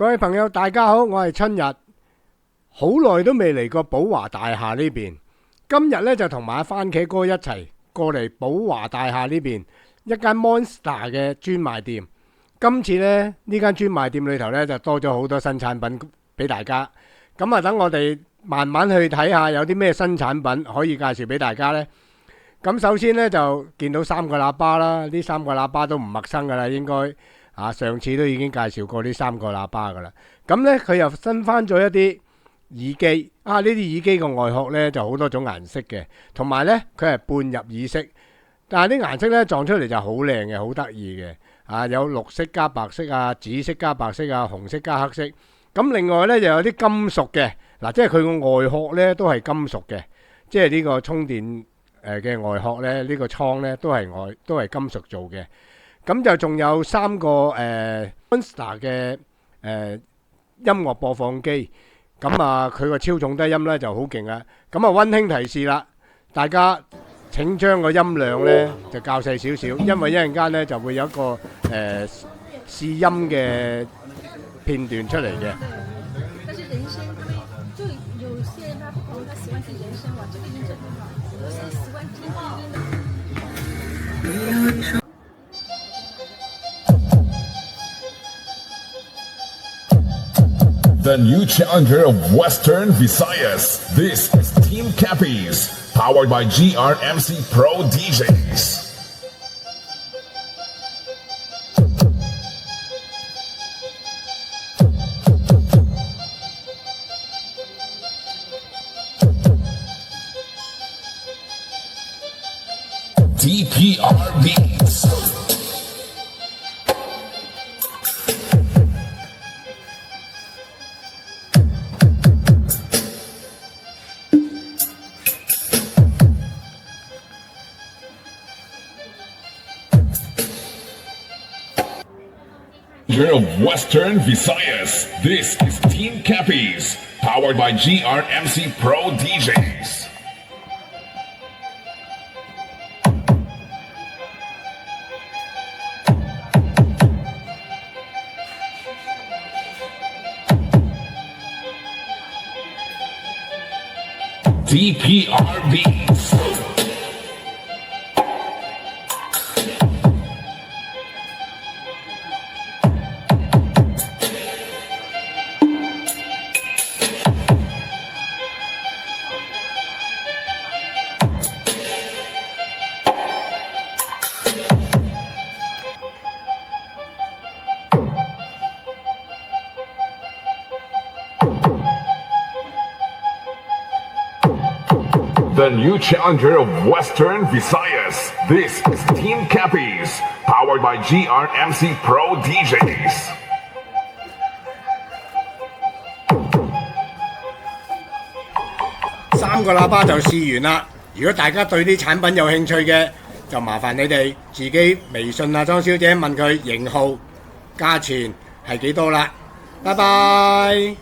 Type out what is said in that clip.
各位朋友，大家好，我係春日，好耐都未嚟過寶華大廈呢邊。今日咧就同埋阿番茄哥一齊過嚟寶華大廈呢邊一間 Monster 嘅專賣店。今次咧呢間專賣店裏頭咧就多咗好多新產品俾大家。咁啊，等我哋慢慢去睇下有啲咩新產品可以介紹俾大家呢。咁首先呢，就見到3個喇叭啦，呢3個喇叭都唔陌生噶啦，應該上次都已經介紹過呢3個喇叭噶啦。咁呢，佢又新翻咗一啲耳機，呢啲耳機個外殼呢就好多種顏色嘅，同埋呢，佢係半入耳式，但係啲顏色呢撞出嚟就好靚嘅，好得意嘅，有綠色加白色紫色加白色紅色加黑色。咁另外呢，又有啲金屬嘅，即係佢個外殼呢都係金屬嘅，即係呢個充電嘅外殼呢，呢個倉呢都係金屬做嘅。咁就仲有3個Monster 嘅音樂播放機。咁佢個超重低音呢就好勁啦。咁溫馨提示啦，大家請將個音量呢就校細少少，因為一陣間呢就會有一個試音嘅片段出嚟嘅。但是人聲就有些人他不同，他喜歡聽人聲，哇，這個音質很好。有些喜歡聽低音的。The new challenger of Western Visayas. This is Team Cappies, powered by GRMC Pro DJs. DPR Beats. Of Western Visayas. This is Team Cappies, powered by GRMC Pro DJs. DPR Beats. The new challenger of Western Visayas. This is Team Cappies, powered by GRMC Pro DJs. 3個喇叭就試完啦。如果大家對啲產品有興趣嘅，就麻煩你哋自己微信莊小姐問佢型號、價錢係幾多啦。拜拜。